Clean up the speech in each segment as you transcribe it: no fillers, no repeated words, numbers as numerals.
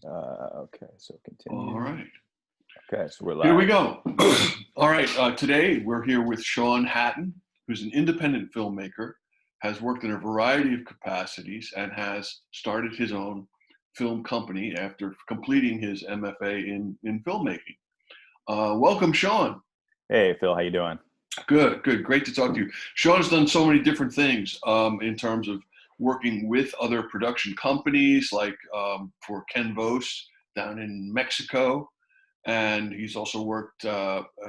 Okay, so All continue. right, Okay, so we're here we live. go. All right, today we're here with Shawn Hatten, who's an independent filmmaker, has worked in a variety of capacities, and has started his own film company after completing his MFA in filmmaking. Welcome, Shawn. Hey, Phil, how you doing? Good, good. Great to talk to you. Sean has done so many different things in terms of working with other production companies, like for Ken Vos down in Mexico. And he's also worked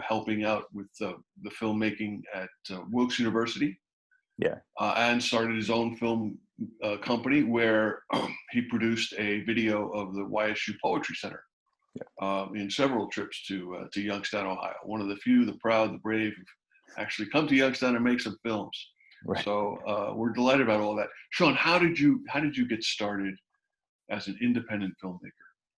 helping out with the filmmaking at Wilkes University, Yeah, and started his own film company where he produced a video of the YSU Poetry Center yeah, in several trips to Youngstown, Ohio. One of the few, the proud, the brave, who've actually come to Youngstown and make some films. right. So we're delighted about all that. Shawn, how did you get started as an independent filmmaker?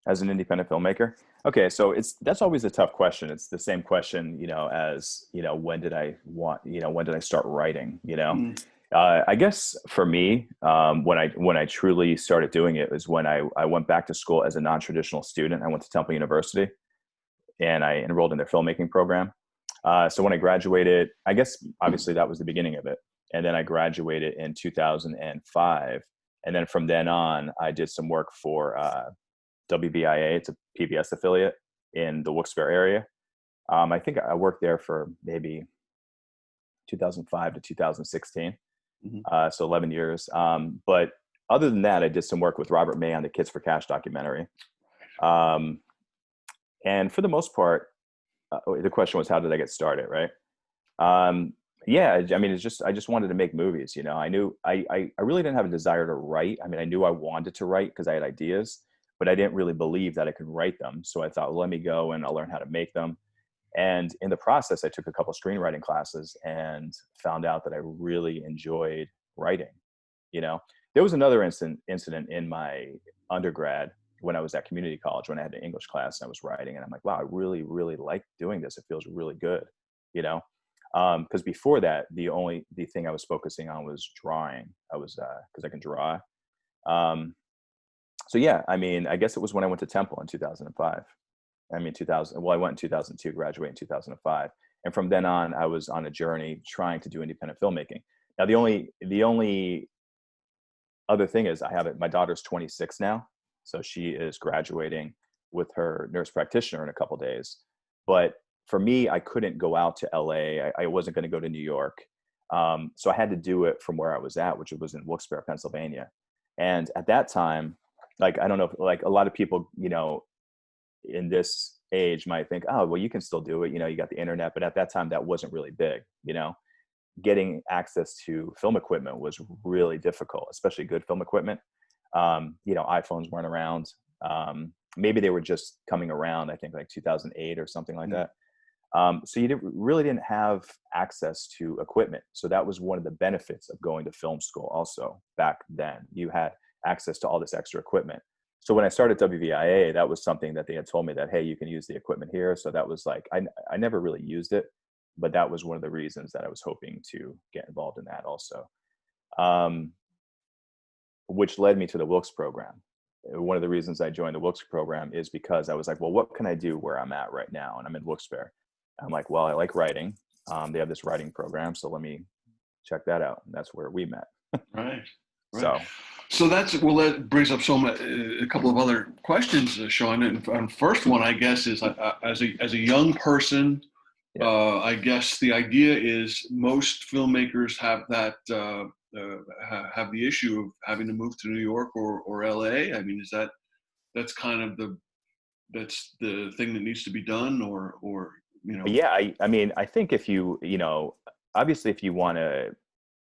As an independent filmmaker. Okay, so that's always a tough question. It's the same question, as when did I when did I start writing? Mm, I guess for me, when I truly started doing it was when I went back to school as a non-traditional student. I went to Temple University and I enrolled in their filmmaking program. So when I graduated, I guess obviously that was the beginning of it. And then I graduated in 2005. And then from then on, I did some work for WBIA. It's a PBS affiliate in the Wilkes-Barre area. I think I worked there for maybe 2005 to 2016. mhm. So 11 years. But other than that, I did some work with Robert May on the Kids for Cash documentary. Um, and for the most part, the question was, how did I get started? Right. Um, yeah, I mean, I just wanted to make movies. I knew I really didn't have a desire to write. I mean, I knew I wanted to write because I had ideas, but I didn't really believe that I could write them. So I thought, well, let me go and I'll learn how to make them. And in the process, I took a couple screenwriting classes and found out that I really enjoyed writing. You know, there was another incident in my undergrad when I was at community college when I had an English class and I was writing, and I'm like, wow, I really, really like doing this. It feels really good, you know. Because before that, the thing I was focusing on was drawing. I was because I can draw. Um, so yeah, I mean, I guess it was when I went to Temple in 2005. I mean, 2000. Well, I went in 2002, graduated in 2005, and from then on, I was on a journey trying to do independent filmmaking. Now, the only other thing is, I have it. My daughter's 26 now, so she is graduating with her nurse practitioner in a couple days. But for me, I couldn't go out to LA. I wasn't going to go to New York, so I had to do it from where I was at, which was in Wilkes-Barre, Pennsylvania. And at that time, like I don't know, like a lot of people, in this age might think, oh, well, you can still do it. You got the internet, but at that time, that wasn't really big. Getting access to film equipment was really difficult, especially good film equipment. iPhones weren't around. Maybe they were just coming around, I think like 2008 or something like Mm. that. So you really didn't have access to equipment. So that was one of the benefits of going to film school also back then. You had access to all this extra equipment. So when I started WVIA, that was something that they had told me that, hey, you can use the equipment here. So that was like, I never really used it, but that was one of the reasons that I was hoping to get involved in that also, um, which led me to the Wilkes program. One of the reasons I joined the Wilkes program is because I was like, well, what can I do where I'm at right now? And I'm in Wilkes-Barre. I'm like, well, I like writing. They have this writing program, so let me check that out. And that's where we met. Right, right. So, So that brings up a couple of other questions, Shawn. And first one, I guess, is as a young person, yeah, I guess the idea is most filmmakers have have the issue of having to move to New York or LA. I mean, that's kind of that's the thing that needs to be done, or you know. yeah. I mean, I think if obviously, if you want to,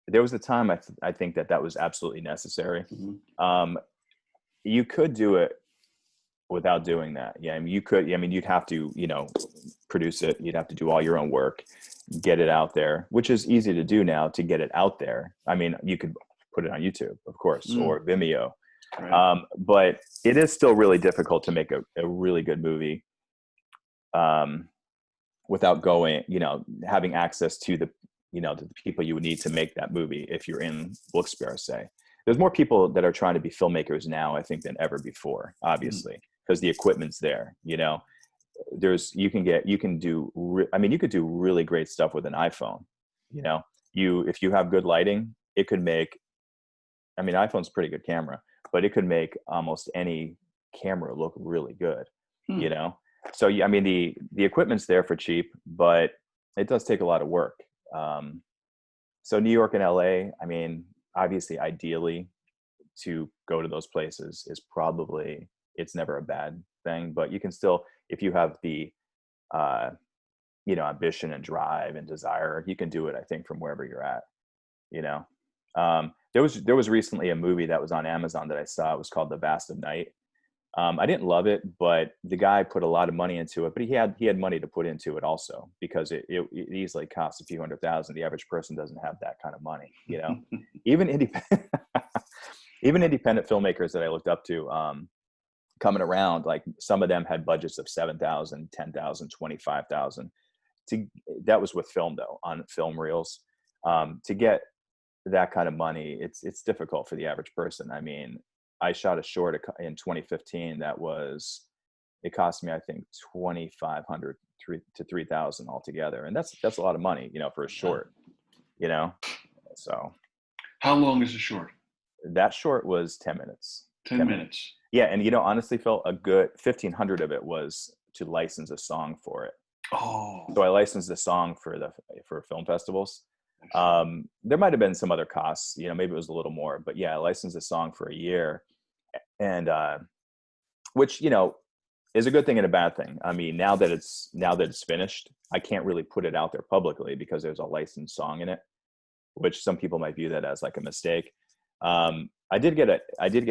there was a time I think that was absolutely necessary. Mhm. Um, you could do it without doing that. Yeah, I mean, you could. I mean, you'd have to, produce it. You'd have to do all your own work, get it out there, which is easy to do now to get it out there. I mean, you could put it on YouTube, of course, Mm, or Vimeo, right. but it is still really difficult to make a really good movie um, without going, having access to the people you would need to make that movie if you're in Wilkes-Barre, say. There's more people that are trying to be filmmakers now, I think, than ever before, Mm, obviously. because the equipment's there. You can do you could do really great stuff with an iPhone. If you have good lighting, it could make, iPhone's a pretty good camera, but it could make almost any camera look really good. So the equipment's there for cheap, but it does take a lot of work. So New York and LA, obviously, ideally, to go to those places is probably, it's never a bad thing, but you can still, if you have the ambition and drive and desire, you can do it, I think, from wherever you're at. There was recently a movie that was on Amazon that I saw. It was called The Vast of Night. I didn't love it, but the guy put a lot of money into it, but he had money to put into it also, because it easily costs a few $100,000. The average person doesn't have that kind of money, even independent, even independent filmmakers that I looked up to, coming around, like some of them had budgets of $7,000, $10,000, $25,000. That was with film though, on film reels. To get that kind of money, it's difficult for the average person. I shot a short in 2015 it cost me, I think, $2,500 to $3,000 altogether, and that's a lot of money, for a short. So. How long is a short? That short was 10 minutes. 10 minutes. Yeah, and honestly, Phil, a good 1,500 of it was to license a song for it. Oh. So I licensed a song for film festivals. There might have been some other costs, maybe it was a little more, but yeah, I licensed a song for a year, and which is a good thing and a bad thing. Now that it's finished, I can't really put it out there publicly because there's a licensed song in it, which some people might view that as like a mistake. I did get an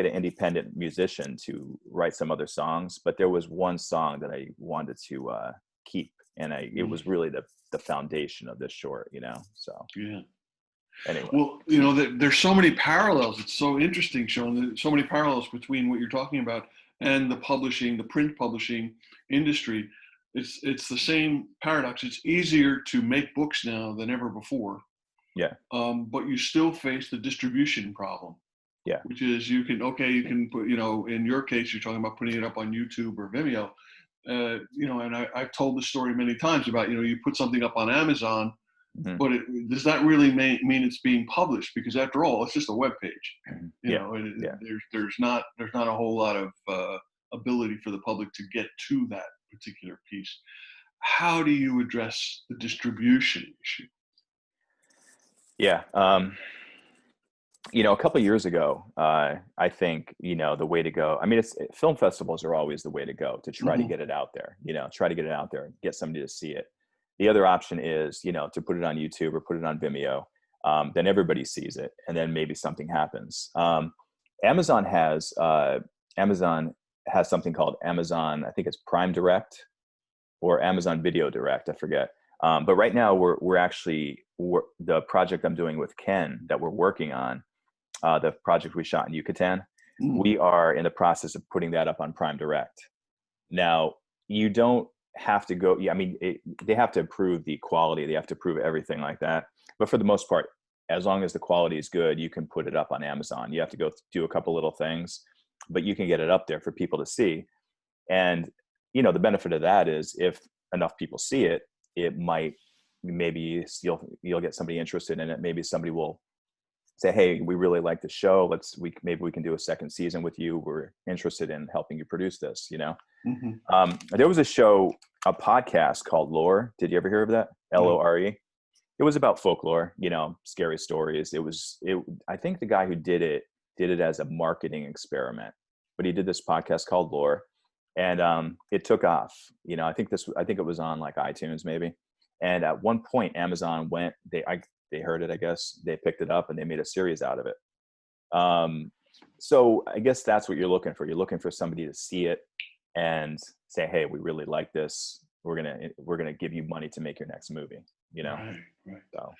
independent musician to write some other songs, but there was one song that I wanted to keep, and it was really the foundation of this short, so. Yeah. Anyway. Well, there's so many parallels. It's so interesting, Shawn. There's so many parallels between what you're talking about and the print publishing industry. It's the same paradox. It's easier to make books now than ever before. Yeah. But you still face the distribution problem. Yeah. Which is you can put, in your case, you're talking about putting it up on YouTube or Vimeo. And I've told the story many times about, you put something up on Amazon, Mm-hmm. but does that really mean it's being published? Because after all, it's just a web page. There's not a whole lot of ability for the public to get to that particular piece. How do you address the distribution issue? Yeah. A couple of years ago, I think, the way to go, film festivals are always the way to go, to try to get it out there, get somebody to see it. The other option is, to put it on YouTube or put it on Vimeo. Then everybody sees it, and then maybe something happens. Amazon has something called Amazon, I think it's Prime Direct or Amazon Video Direct, I forget. But right now we're the project I'm doing with Ken that we're working on, the project we shot in Yucatan, we are in the process of putting that up on Prime Direct. Now, you don't have to go, they have to approve the quality, they have to approve everything like that. But for the most part, as long as the quality is good, you can put it up on Amazon. You have to go do a couple little things, but you can get it up there for people to see. And, the benefit of that is if enough people see it, it might, maybe you'll get somebody interested in it. Maybe somebody will say, hey, we really like the show. Maybe we can do a second season with you. We're interested in helping you produce this, There was a podcast called Lore. Did you ever hear of that? Lore. It was about folklore, scary stories. I think the guy who did it as a marketing experiment, but he did this podcast called Lore, and it took off. I think it was on like iTunes maybe. And at one point, Amazon they heard it, I guess. They picked it up and they made a series out of it. So I guess that's what you're looking for. You're looking for somebody to see it and say, hey, we really like this. We're gonna give you money to make your next movie. Right. So,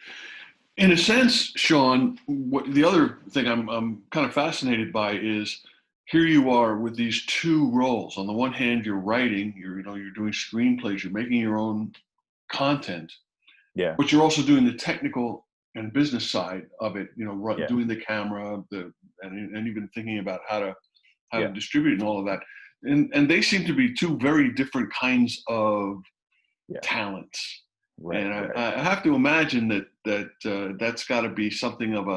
in a sense, Shawn, the other thing I'm kind of fascinated by is here you are with these two roles. On the one hand, you're writing, you're doing screenplays, you're making your own content. Yeah. But you're also doing the technical and business side of it, doing the camera, and even thinking about how to distribute and all of that. and they seem to be two very different kinds of Yeah. talents. Right. And Right. I have to imagine that's got to be something of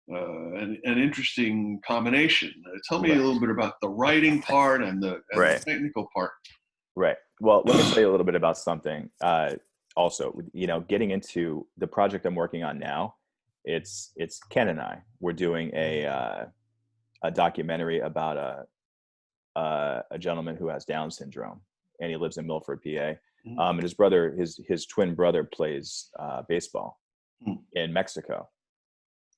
an interesting combination. Tell me a Right. little bit about the writing part and the Right. technical part. Right. Well, let me tell you a little bit about something. Also, you know, getting into the project I'm working on now, it's Ken and I. We're doing a documentary about a gentleman who has Down syndrome, and he lives in Milford, PA. And his brother, his twin brother, plays baseball Mm. in Mexico.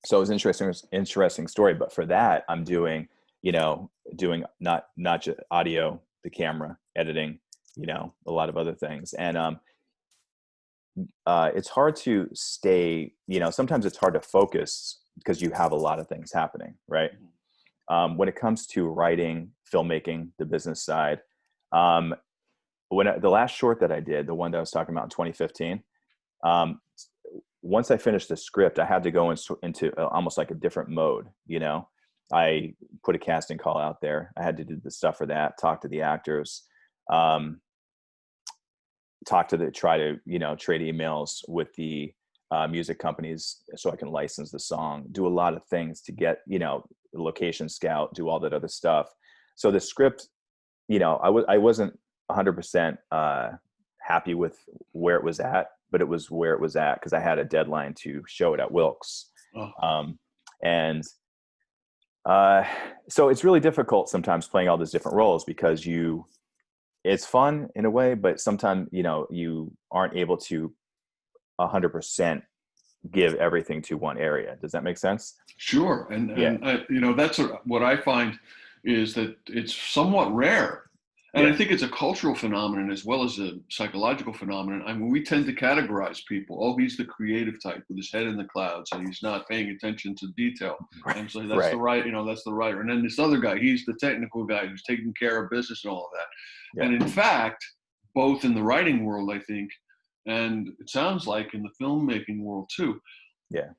So it was an interesting story. But for that, I'm doing, you know, doing not just audio, the camera, editing, you know, a lot of other things. And it's hard to stay, you know, sometimes it's hard to focus because you have a lot of things happening, right? When it comes to writing, filmmaking, the business side, the last short that I did, the one that I was talking about in 2015, once I finished the script, I had to go into almost like a different mode. You know, I put a casting call out there. I had to do the stuff for that, talk to the actors, try to, you know, trade emails with the music companies so I can license the song, do a lot of things to get, you know, the location scout, do all that other stuff. So the script, you know, I wasn't 100% happy with where it was at, but it was where it was at because I had a deadline to show it at Wilkes. Oh. And so it's really difficult sometimes playing all these different roles because it's fun in a way, but sometimes, you know, you aren't able to 100% give everything to one area. Does that make sense? Sure, Yeah. and you know, that's what I find is that it's somewhat rare, and I Yeah. think it's a cultural phenomenon as well as a psychological phenomenon. I mean, we tend to categorize people. Oh, he's the creative type with his head in the clouds, and he's not paying attention to detail. And so that's the Right. right, you know, that's the writer. And then this other guy, he's the technical guy who's taking care of business and all of that. Yeah. And in fact, both in the writing world, I think, and it sounds like in the filmmaking world too, Yeah.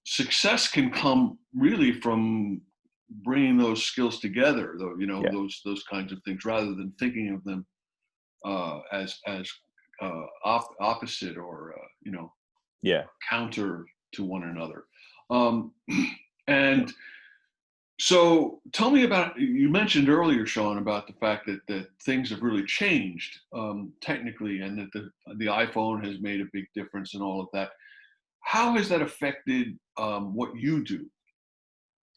success can come really from bringing those skills together, though, you know, Yeah. those kinds of things, rather than thinking of them as opposite or you know, Yeah. counter to one another. Um, and so tell me about, you mentioned earlier, Shawn, about the fact that things have really changed technically, and that the iPhone has made a big difference and all of that. How has that affected what you do?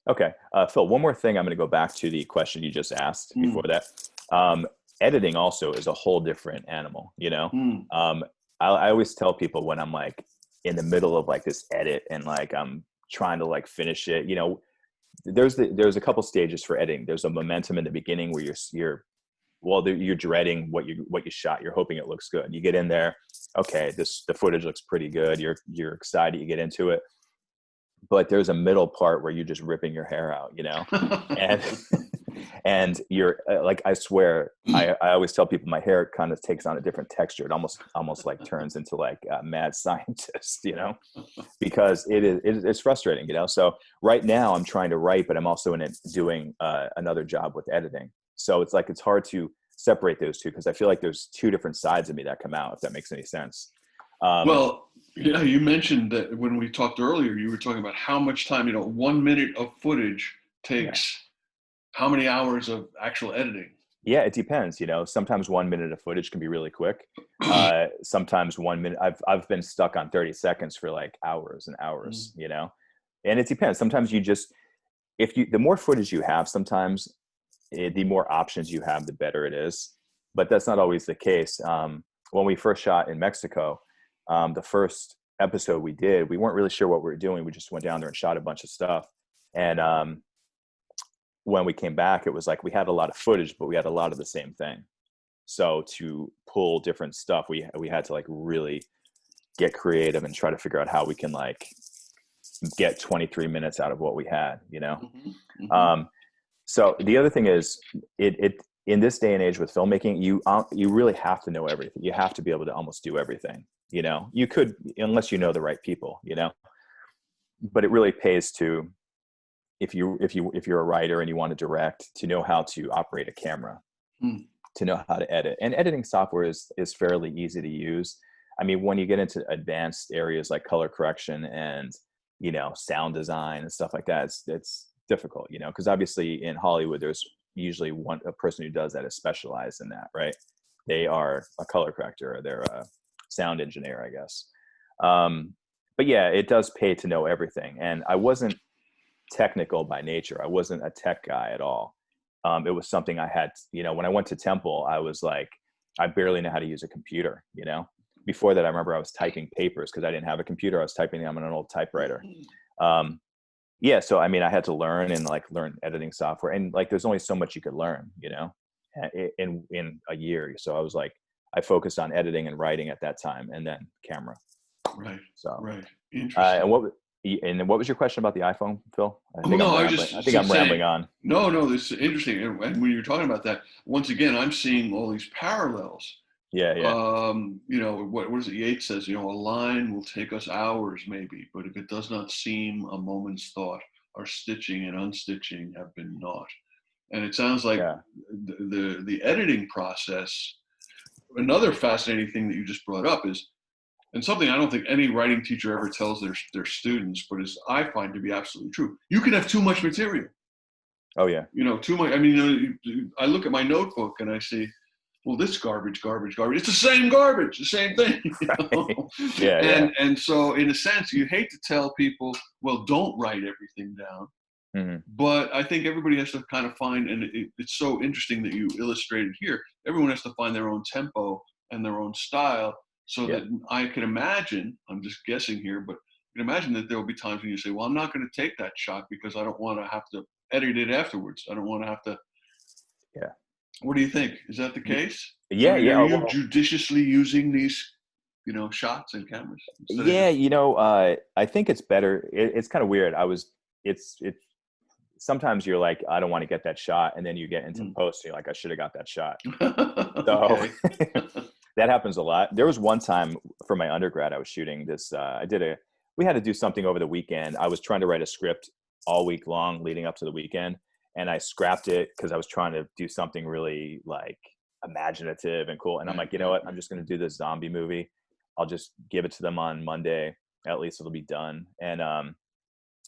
Okay. Phil, one more thing. I'm going to go back to the question you just asked before Mm, that. Um, Editing also is a whole different animal, you know? mm, Um, I always tell people when I'm like in the middle of like this edit and like I'm trying to like finish it, you know, there's a couple stages for editing. There's a momentum in the beginning where you're dreading what you shot. You're hoping it looks good. You get in there, okay, the footage looks pretty good. You're excited. You get into it, but there's a middle part where you're just ripping your hair out, you know, and and you're like, I swear, I always tell people my hair kind of takes on a different texture. It almost like turns into like a mad scientist, you know, because it's frustrating, you know. So right now I'm trying to write, but I'm also in it doing another job with editing. So it's like it's hard to separate those two because I feel like there's two different sides of me that come out, if that makes any sense. Um, Well, yeah, you mentioned that when we talked earlier, you were talking about how much time, you know, 1 minute of footage yeah. takes how many hours of actual editing. Yeah, it depends. You know, sometimes 1 minute of footage can be really quick. Sometimes 1 minute. I've been stuck on 30 seconds for like hours and Mm, hours. You know, and it depends. Sometimes you just the more footage you have, sometimes the more options you have, the better it is. But that's not always the case. When we first shot in Mexico, the first episode we did, we weren't really sure what we were doing. We just went down there and shot a bunch of stuff, and when we came back, it was like we had a lot of footage, but we had a lot of the same thing. So to pull different stuff, we had to like really get creative and try to figure out how we can like get 23 minutes out of what we had, you know? mhm, mhm. Um, so the other thing is it in this day and age with filmmaking, you really have to know everything. You have to be able to almost do everything, you know? You could, unless you know the right people, you know, but it really pays to, if you're a writer and you want to direct, to know how to operate a camera, Mm. to know how to edit. And editing software is fairly easy to use. I mean, when you get into advanced areas like color correction and, sound design and stuff like that, it's difficult, because obviously in Hollywood, there's usually a person who does that is specialized in that, right? They are a color corrector, or they're a sound engineer, I guess. But yeah, it does pay to know everything. And I wasn't technical by nature. I wasn't a tech guy at all. It was something I had, when I went to Temple, I was like, I barely know how to use a computer, Before that, I remember I was typing papers because I didn't have a computer. I was typing them on an old typewriter. Yeah. So, I mean, I had to learn learn editing software, and there's only so much you could learn, in a year. So I was like, I focused on editing and writing at that time, and then camera. Right. So, Right. Interesting. And what was your question about the iPhone, Phil? I think No, I'm I was rambling. I just think I'm saying, rambling on. no, this is interesting. And when you're talking about that, once again, I'm seeing all these parallels. Yeah. Yeah. What is it? Yates says, a line will take us hours maybe, but if it does not seem a moment's thought, our stitching and unstitching have been naught. And it sounds like Yeah. the editing process, another fascinating thing that you just brought up is, and something I don't think any writing teacher ever tells their students, but is I find to be absolutely true. You can have too much material. Oh yeah. Too much. I mean, I look at my notebook and I see, well, this garbage. It's the same garbage, the same thing. Yeah. And so, in a sense, you hate to tell people, well, don't write everything down. Mm-hmm. But I think everybody has to kind of find, and it's so interesting that you illustrated here. Everyone has to find their own tempo and their own style. So that I can imagine, I'm just guessing here, but I can imagine that there will be times when you say, well, I'm not going to take that shot because I don't want to have to edit it afterwards. I don't want to have to. Yeah. What do you think? Is that the case? Yeah. I mean, Yeah. are you judiciously using these, shots and cameras? Yeah. I think it's better. It's kind of weird. It's sometimes you're like, I don't want to get that shot. And then you get into post and you're like, I should have got that shot. So that happens a lot. There was one time for my undergrad, I was shooting this, we had to do something over the weekend. I was trying to write a script all week long leading up to the weekend. And I scrapped it because I was trying to do something really imaginative and cool. And I'm like, you know what? I'm just going to do this zombie movie. I'll just give it to them on Monday. At least it'll be done. And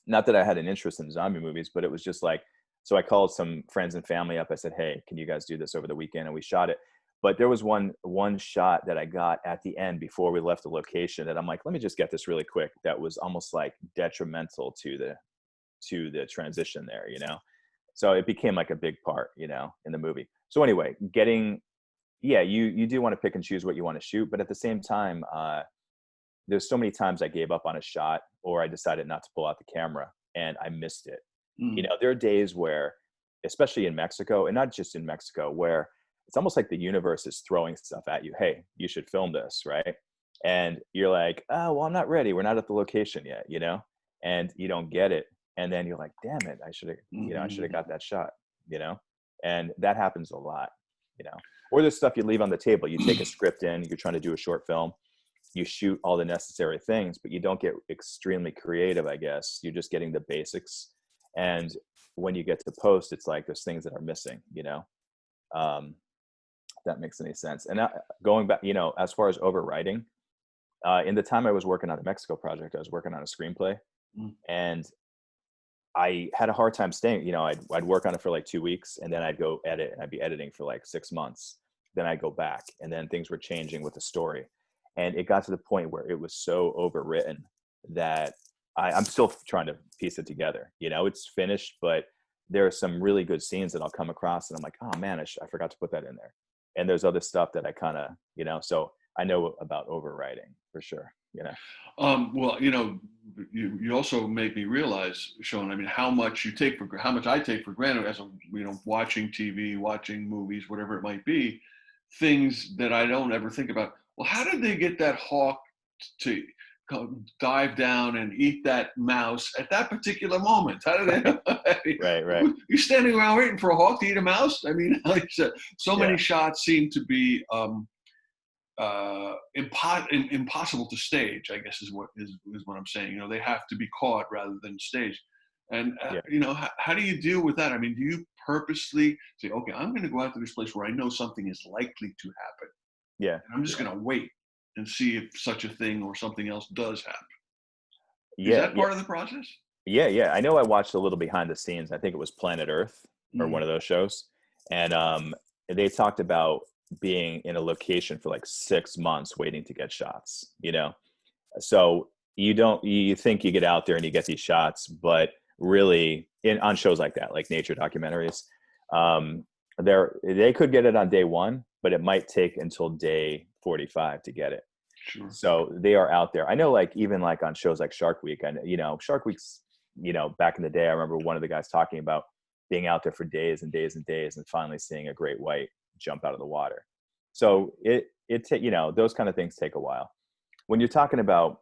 not that I had an interest in zombie movies, but it was just so I called some friends and family up. I said, hey, can you guys do this over the weekend? And we shot it. But there was one shot that I got at the end before we left the location that I'm like, let me just get this really quick. That was almost detrimental to the transition there, So it became a big part, in the movie. So anyway, you do want to pick and choose what you want to shoot, but at the same time, there's so many times I gave up on a shot or I decided not to pull out the camera and I missed it. There are days where, especially in Mexico, and not just in Mexico, where it's almost like the universe is throwing stuff at you. Hey, you should film this, right? And you're like, oh, well, I'm not ready. We're not at the location yet, and you don't get it. And then you're like, damn it, I should have, I should have got that shot, and that happens a lot, or there's stuff you leave on the table. You take a script in, you're trying to do a short film, you shoot all the necessary things, but you don't get extremely creative, I guess. You're just getting the basics. And when you get to post, it's like there's things that are missing, if that makes any sense. And going back, as far as overwriting, in the time I was working on the Mexico project, I was working on a screenplay, and I had a hard time staying. I'd work on it for 2 weeks, and then I'd go edit, and I'd be editing for 6 months. Then I'd go back, and then things were changing with the story, and it got to the point where it was so overwritten that I'm still trying to piece it together. It's finished, but there are some really good scenes that I'll come across, and I'm like, oh man, I forgot to put that in there. And there's other stuff that I kind of, so I know about overwriting for sure. Well, you also made me realize, Shawn, I mean, how much I take for granted as watching TV, watching movies, whatever it might be, things that I don't ever think about. Well, how did they get that hawk to dive down and eat that mouse at that particular moment? How did they? Right. You're standing around waiting for a hawk to eat a mouse? I mean, like I said, so many shots seem to be impossible to stage, I guess is what I'm saying. They have to be caught rather than staged. And how do you deal with that? I mean, do you purposely say, okay, I'm going to go out to this place where I know something is likely to happen. Yeah. And I'm just going to wait and see if such a thing or something else does happen. Is Yeah. that Yeah. part of the process? Yeah. Yeah. I know I watched a little behind the scenes. I think it was Planet Earth or one Mm. of those shows. And they talked about being in a location for like 6 months waiting to get shots, you know? So you think you get out there and you get these shots, but really on shows like that, like nature documentaries, they could get it on day one, but it might take until day 45 to get it. Sure. So they are out there. I know, like, even like on shows like Shark Week, and Shark Week's, back in the day, I remember one of the guys talking about being out there for days and days and days and finally seeing a great white jump out of the water. So those kind of things take a while. When you're talking about,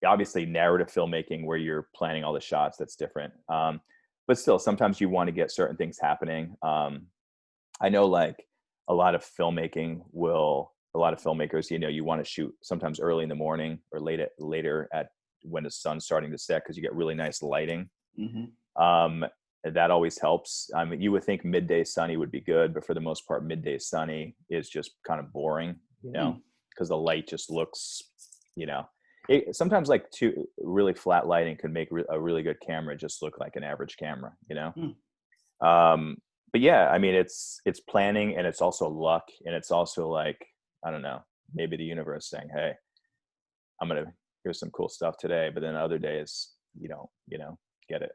obviously, narrative filmmaking where you're planning all the shots, that's different. But still, sometimes you want to get certain things happening. I know, like, a lot of filmmakers, you want to shoot sometimes early in the morning or later at when the sun's starting to set, because you get really nice lighting. Mm-hmm. That always helps. I mean, you would think midday sunny would be good, but for the most part, midday sunny is just kind of boring, because the light just looks, sometimes like too really flat lighting could make a really good camera just look like an average camera, But yeah, I mean, it's planning, and it's also luck, and it's also like, I don't know, maybe the universe saying, hey, here's some cool stuff today, but then other days you don't, get it.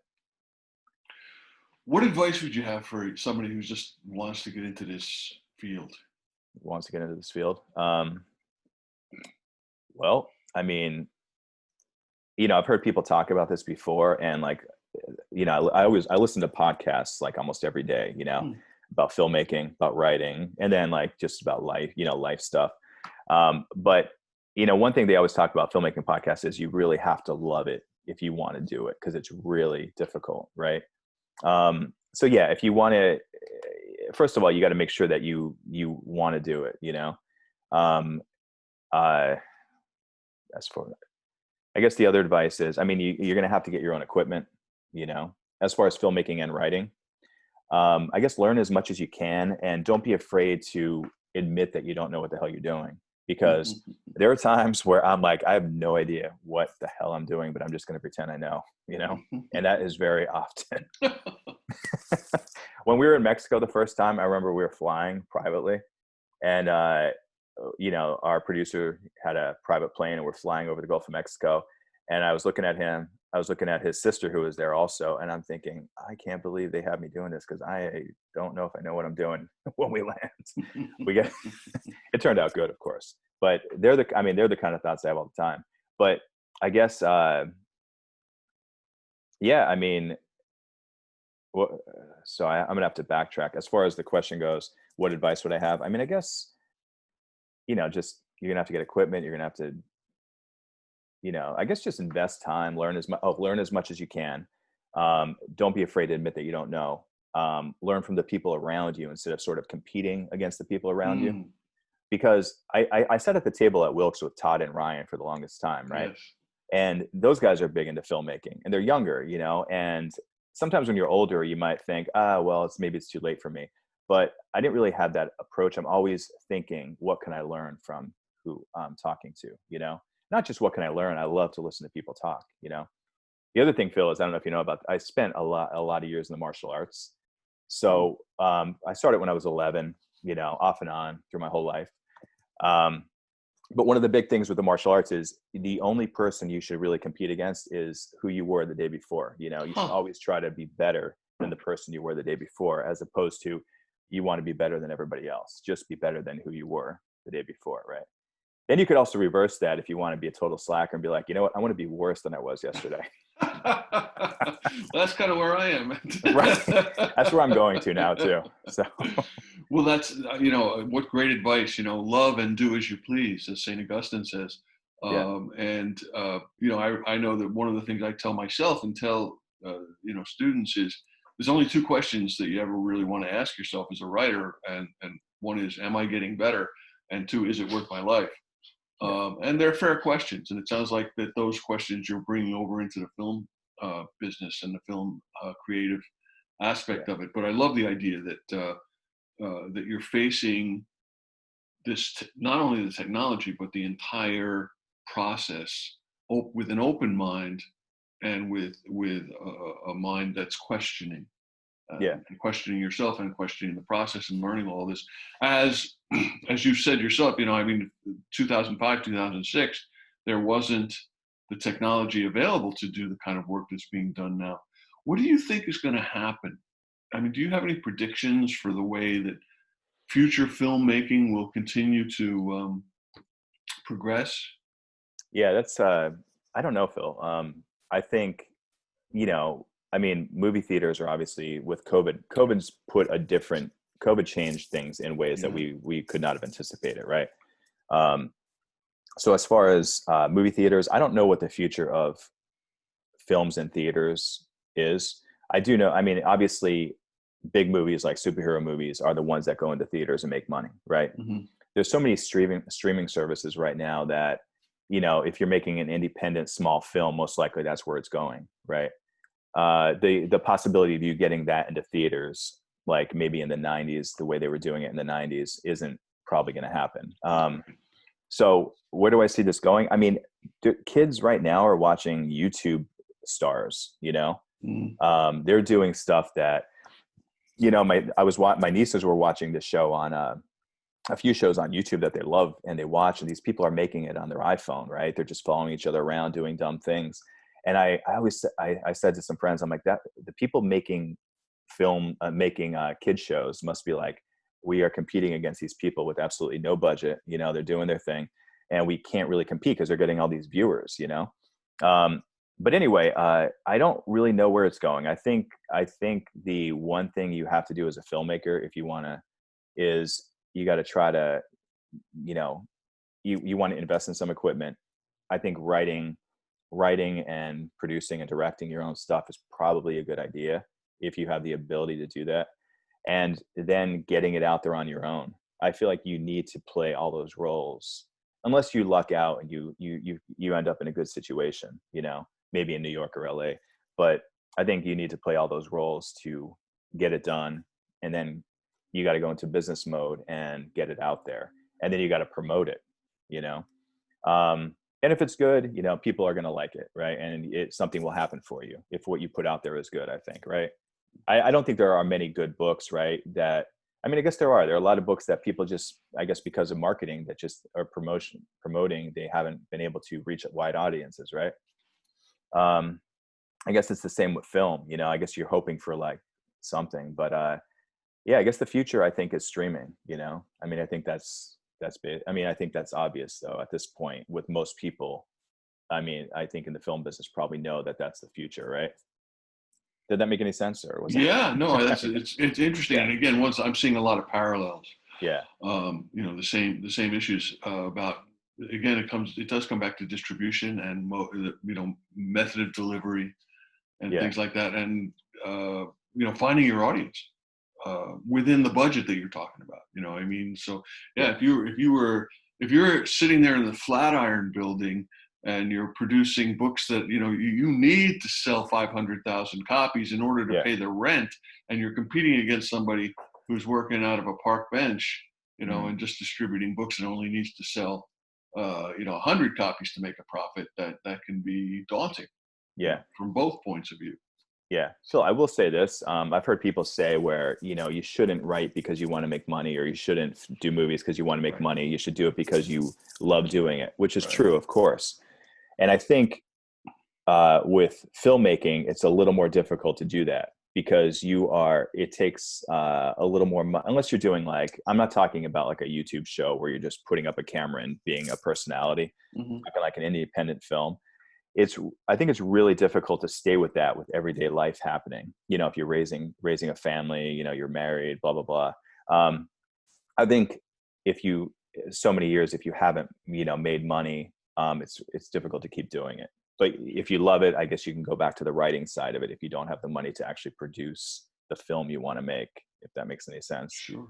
What advice would you have for somebody who just wants to get into this field? Wants to get into this field. Well, I mean, I've heard people talk about this before, and like, I listen to podcasts like almost every day, about filmmaking, about writing, and then like just about life, life stuff. But one thing they always talk about filmmaking podcasts is you really have to love it if you want to do it, because it's really difficult, right? So yeah, if you want to, first of all, you got to make sure that you want to do it, as for, I guess the other advice is, I mean, you're going to have to get your own equipment, as far as filmmaking and writing. I guess learn as much as you can, and don't be afraid to admit that you don't know what the hell you're doing, because there are times where I'm like, I have no idea what the hell I'm doing, but I'm just going to pretend I know, and that is very often. When we were in Mexico the first time, I remember we were flying privately, and our producer had a private plane, and we're flying over the Gulf of Mexico. And I was looking at him. I was looking at his sister, who was there also, and I'm thinking, I can't believe they have me doing this, because I don't know if I know what I'm doing when we land. It turned out good, of course, but they're the kind of thoughts I have all the time. But I guess, yeah, I mean, so I'm gonna have to backtrack as far as the question goes. What advice would I have? I mean, I guess, just, you're gonna have to get equipment. You're gonna have to, I guess, just invest time, learn as much as you can. Don't be afraid to admit that you don't know. Learn from the people around you instead of sort of competing against the people around you. Because I sat at the table at Wilkes with Todd and Ryan for the longest time, right? Yes. And those guys are big into filmmaking, and they're younger, and sometimes when you're older, you might think, well, maybe it's too late for me. But I didn't really have that approach. I'm always thinking, what can I learn from who I'm talking to, Not just what can I learn. I love to listen to people talk, The other thing, Phil, is, I don't know if you know I spent a lot of years in the martial arts. So I started when I was 11, off and on through my whole life. But one of the big things with the martial arts is the only person you should really compete against is who you were the day before. You should always try to be better than the person you were the day before, as opposed to you want to be better than everybody else. Just be better than who you were the day before, right? Then you could also reverse that if you want to be a total slacker and be like, you know what, I want to be worse than I was yesterday. That's kind of where I am. Right. That's where I'm going to now too. So. Well, that's, what great advice, love and do as you please, as St. Augustine says. Yeah. And, I know that one of the things I tell myself and tell, students is, there's only two questions that you ever really want to ask yourself as a writer. And one is, am I getting better? And two, is it worth my life? And they're fair questions. And it sounds like that those questions you're bringing over into the film business and the film creative aspect Yeah. of it. But I love the idea that you're facing not only the technology, but the entire process with an open mind and with a mind that's questioning, Yeah. and questioning yourself and questioning the process and learning all this. As as you said yourself, I mean, 2005, 2006, there wasn't the technology available to do the kind of work that's being done now. What do you think is going to happen? I mean, do you have any predictions for the way that future filmmaking will continue to progress? Yeah, that's I don't know, Phil. I think, I mean, movie theaters are obviously with COVID's put a different COVID changed things in ways that Yeah. we could not have anticipated, right? Um, so as far as movie theaters, I don't know what the future of films in theaters is. I do know, I mean, obviously big movies like superhero movies are the ones that go into theaters and make money, right? Hmm. There's so many streaming services right now that, if you're making an independent small film, most likely that's where it's going, right? The possibility of you getting that into theaters, like maybe in the 90s, the way they were doing it in the 90s, isn't probably going to happen. So where do I see this going? I mean, kids right now are watching YouTube stars, Hmm. they're doing stuff that, my nieces were watching this show on, a few shows on YouTube that they love and they watch, and these people are making it on their iPhone, right? They're just following each other around doing dumb things. And I always, I said to some friends, I'm like, that the people making making kid shows must be like, we are competing against these people with absolutely no budget. They're doing their thing and we can't really compete because they're getting all these viewers. But anyway, I don't really know where it's going. I think the one thing you have to do as a filmmaker, if you want to, is you got to try to, you know, you want to invest in some equipment. I think writing and producing and directing your own stuff is probably a good idea if you have the ability to do that. And then getting it out there on your own. I feel like you need to play all those roles unless you luck out and you end up in a good situation, maybe in New York or LA. But I think you need to play all those roles to get it done. And then you got to go into business mode and get it out there. And then you got to promote it, you know? And if it's good, people are going to like it. Right. And something will happen for you if what you put out there is good, I think. Right. I don't think there are many good books, right? I guess there are a lot of books that people just, I guess, because of marketing that just are promoting, they haven't been able to reach wide audiences. Right. Um, I guess it's the same with film, I guess you're hoping for like something, but, yeah, I guess the future I think is streaming, I think that's big. I think that's obvious though, at this point with most people. I think in the film business probably know that that's the future, right? Did that make any sense or was Yeah, no, that? it's interesting. Yeah. And again, once I'm seeing a lot of parallels. Yeah. The same issues about, again, it does come back to distribution and method of delivery and Yeah. things like that, and finding your audience within the budget that you're talking about. So yeah, Yeah. if you're sitting there in the Flatiron building and you're producing books that you need to sell 500,000 copies in order to Yeah. pay the rent, and you're competing against somebody who's working out of a park bench, Mm. and just distributing books and only needs to sell 100 copies to make a profit, that can be daunting, Yeah. from both points of view. Yeah. So I will say this. I've heard people say where, you shouldn't write because you want to make money, or you shouldn't do movies because you want to make Right. money. You should do it because you love doing it, which is Right. true, of course. And I think with filmmaking, it's a little more difficult to do that because it takes a little more, unless you're doing like, I'm not talking about like a YouTube show where you're just putting up a camera and being a personality, Hmm. like an independent film. I think it's really difficult to stay with that with everyday life happening. If you're raising a family, you're married, blah, blah, blah. I think so many years, if you haven't, made money, it's difficult to keep doing it. But if you love it, I guess you can go back to the writing side of it if you don't have the money to actually produce the film you want to make, if that makes any sense. Sure.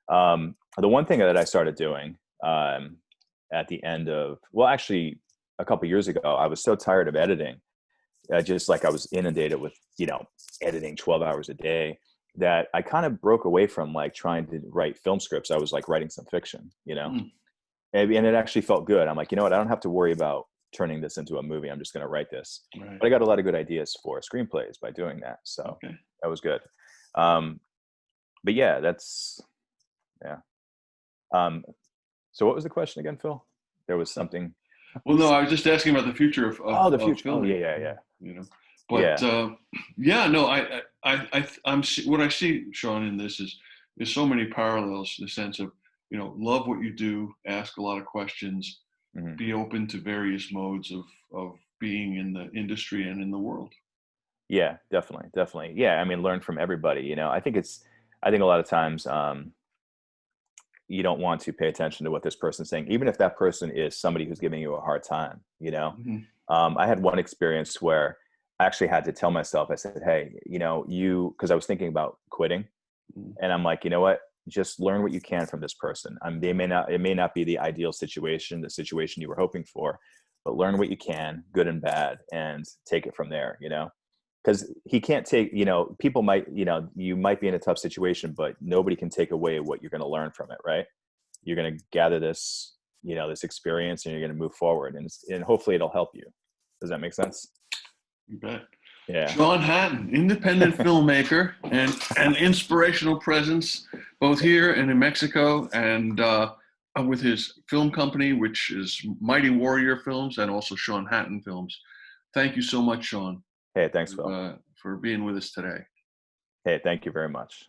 The one thing that I started doing at the end of, well, actually a couple years ago, I was so tired of editing just like I was inundated with, editing 12 hours a day, that I kind of broke away from like trying to write film scripts. I was like writing some fiction, Mm, and it actually felt good. I'm like, you know what? I don't have to worry about turning this into a movie. I'm just going to write this. right. But I got a lot of good ideas for screenplays by doing that. So Okay. that was good. But yeah, yeah. So what was the question again, Phil? There was something. Well, no, I was just asking about the future of, Oh, the of future. Oh, yeah, filmmaking. yeah, yeah. You know, but Yeah. yeah, no, what I see, Shawn, in this is so many parallels. The sense of, love what you do, ask a lot of questions, Hmm. be open to various modes of being in the industry and in the world. Yeah, definitely. Definitely. Yeah. I mean, learn from everybody, I think a lot of times, you don't want to pay attention to what this person's saying, even if that person is somebody who's giving you a hard time, Hmm. I had one experience where I actually had to tell myself, I said, hey, because I was thinking about quitting, and I'm like, you know what, just learn what you can from this person. It may not be the ideal situation, the situation you were hoping for, but learn what you can, good and bad, and take it from there, because he can't take, people might, you might be in a tough situation, but nobody can take away what you're going to learn from it, right? You're going to gather this, this experience, and you're going to move forward, and hopefully it'll help you. Does that make sense? You bet. Yeah. Shawn Hatten, independent filmmaker and an inspirational presence, both here and in Mexico, and with his film company, which is Mighty Warrior Films, and also Shawn Hatten Films. Thank you so much, Shawn, Hey, thanks, Phil. for being with us today. Hey, thank you very much.